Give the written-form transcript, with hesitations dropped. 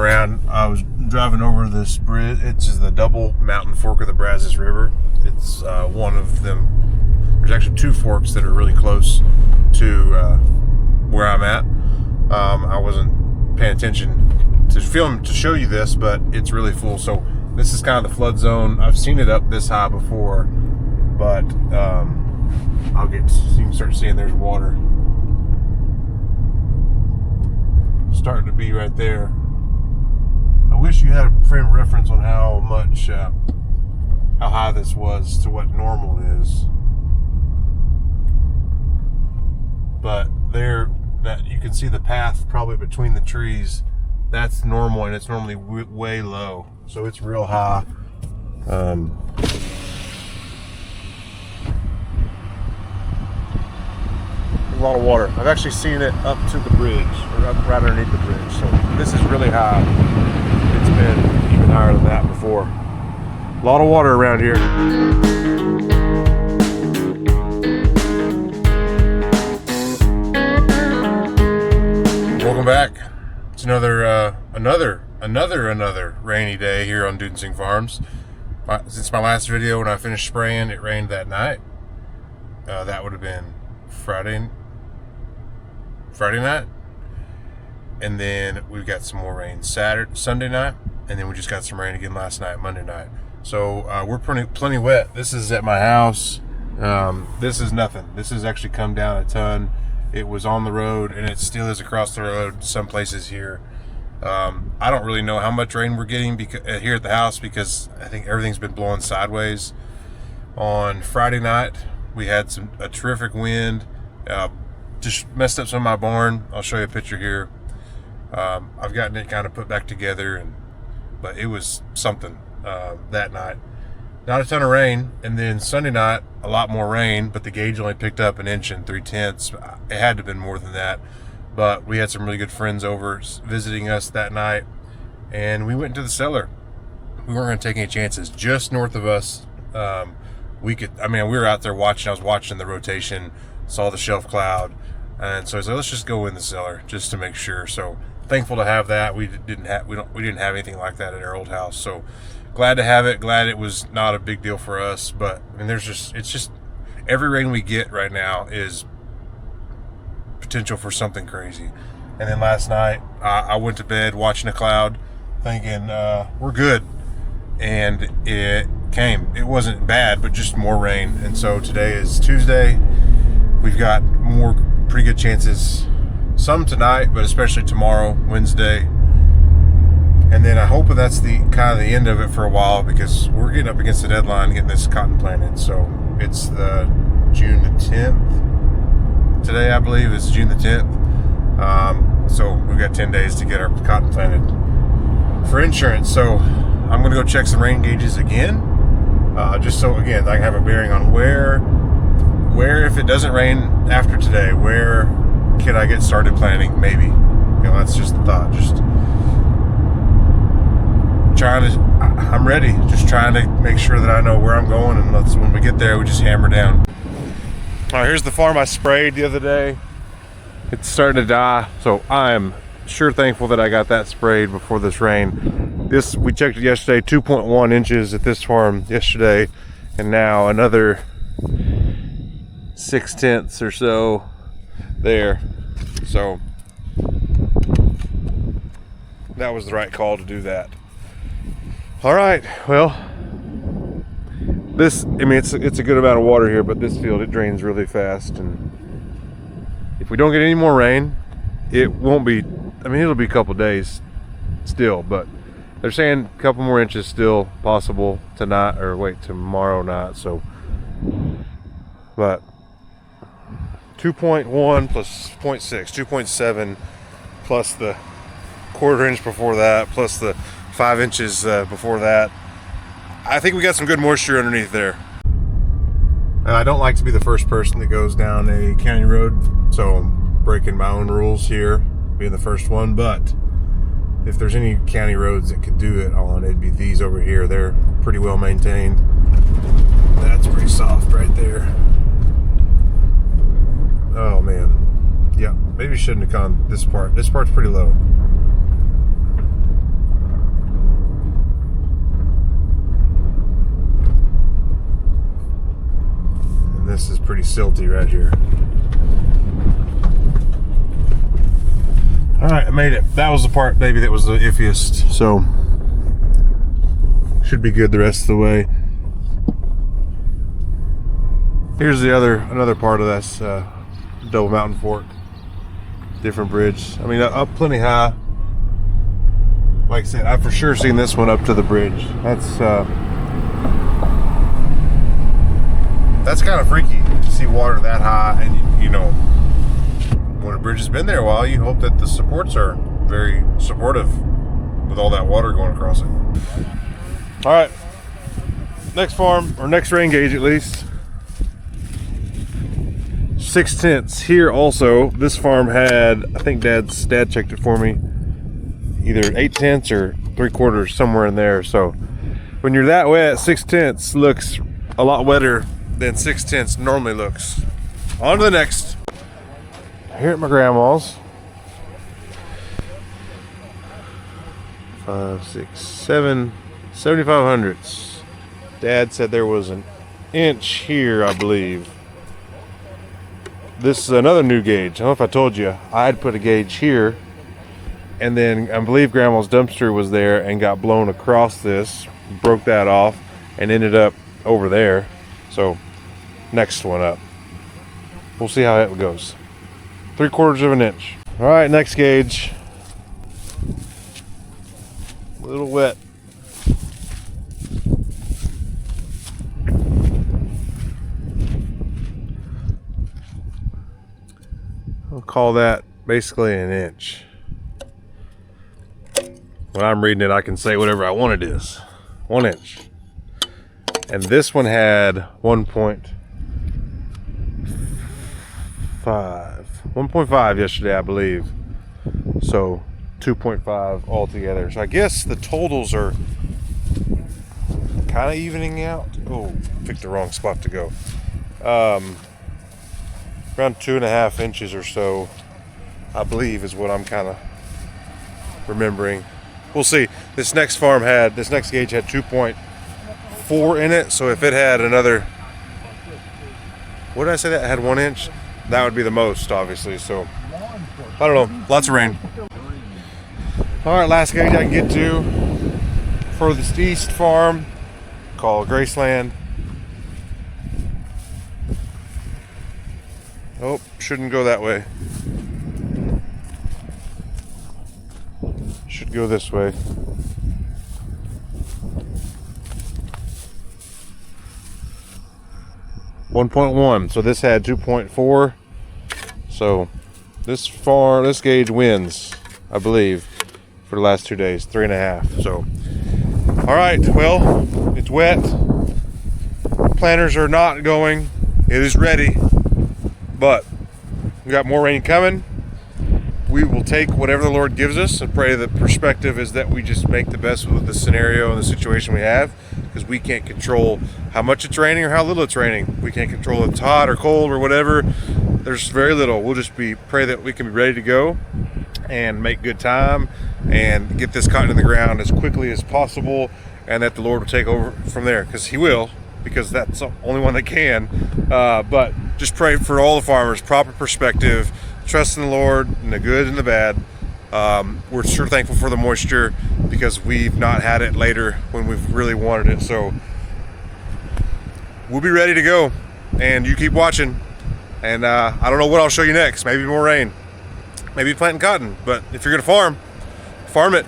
around. I was driving over this bridge. It's just the double mountain fork of the Brazos River. It's one of them. There's actually two forks that are really close to where I'm at. I wasn't paying attention to film to show you this, but it's really full. So this is kind of the flood zone. I've seen it up this high before, but you can start seeing there's water starting to be right there. I wish you had a frame of reference on how much, how high this was to what normal is. But there, that you can see the path probably between the trees. That's normal, and it's normally way low, so it's real high. A lot of water. I've actually seen it up to the bridge, or up right underneath the bridge. So this is really high. It's been even higher than that before. A lot of water around here. Welcome back. It's another rainy day here on Dudensing Farms. Since my last video, when I finished spraying, it rained that night. That would have been Friday night, and then we've got some more rain Sunday night, and then we just got some rain again last night, Monday night. So we're plenty wet. This is at my house. This is nothing. This has actually come down a ton. It was on the road, and it still is across the road some places here. I don't really know how much rain we're getting here at the house, because I think everything's been blowing sideways. On Friday night, we had a terrific wind. Just messed up some of my barn. I'll show you a picture here. I've gotten it kind of put back together, but it was something that night. Not a ton of rain, and then Sunday night a lot more rain, but the gauge only picked up 1 3/10 inches. It had to have been more than that, but we had some really good friends over visiting us that night, and we went into the cellar. We weren't going to take any chances. Just north of us, we were out there watching. I was watching the rotation, saw the shelf cloud, and so I was like, let's just go in the cellar just to make sure. So thankful to have that. We didn't have anything like that at our old house, so glad to have it. Glad it was not a big deal for us. But it's just every rain we get right now is potential for something crazy. And then last night I went to bed watching a cloud, thinking we're good, and it came. It wasn't bad, but just more rain. And so today is Tuesday. We've got pretty good chances, some tonight, but especially tomorrow, Wednesday. And then I hope that's the kind of the end of it for a while, because we're getting up against the deadline getting this cotton planted. So it's the June the 10th. Today, I believe, is June the 10th. So we've got 10 days to get our cotton planted for insurance. So I'm going to go check some rain gauges again, just so, again, I can have a bearing on where, if it doesn't rain after today, where can I get started planting? Maybe. That's just the thought. Just I'm ready. Just trying to make sure that I know where I'm going, and when we get there, we just hammer down. All right, here's the farm I sprayed the other day. It's starting to die, so I'm sure thankful that I got that sprayed before this rain. We checked it yesterday, 2.1 inches at this farm yesterday, and now another 0.6 or so there. So that was the right call to do that. All right, well, it's a good amount of water here, but this field, it drains really fast, and if we don't get any more rain, it won't be, it'll be a couple days still, but they're saying a couple more inches still possible tonight, or tomorrow night. So, but 2.1 plus 0.6, 2.7 plus the 1/4 inch before that, plus the 5 inches before that. I think we got some good moisture underneath there. I don't like to be the first person that goes down a county road, so I'm breaking my own rules here, being the first one. But if there's any county roads that could do it on, it'd be these over here. They're pretty well maintained. That's pretty soft right there. Oh man, yeah, maybe shouldn't have gone this part. This part's pretty low. this is pretty silty right here. All right, I made it. That was the part, baby, that was the iffiest. So should be good the rest of the way. Here's another part of this double mountain fork. Different bridge. I mean, up plenty high. Like I said, I've for sure seen this one up to the bridge. That's kind of freaky to see water that high, and you know, when a bridge has been there a while, you hope that the supports are very supportive with all that water going across it. All right, next farm, or next rain gauge at least. 6/10 here also. This farm had, I think dad checked it for me, either 8/10 or 3/4, somewhere in there. So when you're that wet, 6/10 looks a lot wetter than 6/10 normally looks. On to the next. Here at my grandma's. 5, 6, 7, 7/500ths. Dad said there was an inch here, I believe. This is another new gauge. I don't know if I told you, I'd put a gauge here, and then I believe Grandma's dumpster was there and got blown across this, broke that off, and ended up over there. So next one up. We'll see how it goes. 3/4 of an inch. All right, next gauge. A little wet. I'll call that basically an inch. When I'm reading it, I can say whatever I want it is. 1 inch. And this one had 1.5 yesterday, I believe. So 2.5 altogether. So I guess the totals are kind of evening out. Oh, picked the wrong spot to go. Around 2.5 inches or so, I believe, is what I'm kind of remembering. We'll see. This next gauge had 2.4 in it. So if it had another, what did I say that had 1 inch? That would be the most, obviously. So I don't know. Lots of rain. All right, last gauge I can get to for this east farm called Graceland. Oh, shouldn't go that way. Should go this way. .1. So this had 2.4. So this gauge wins, I believe, for the last 2 days. 3.5. So, all right. Well, it's wet. Planters are not going. It is ready. But we got more rain coming. We will take whatever the Lord gives us and pray the perspective is that we just make the best with the scenario and the situation we have, because we can't control how much it's raining or how little it's raining. We can't control if it's hot or cold or whatever. There's very little. We'll just pray that we can be ready to go and make good time and get this cotton in the ground as quickly as possible, and that the Lord will take over from there, because he will, because that's the only one that can. But just pray for all the farmers, proper perspective, trust in the Lord in the good and the bad. We're sure thankful for the moisture, because we've not had it later when we've really wanted it. So we'll be ready to go, and you keep watching. And I don't know what I'll show you next. Maybe more rain, maybe planting cotton. But if you're gonna farm it.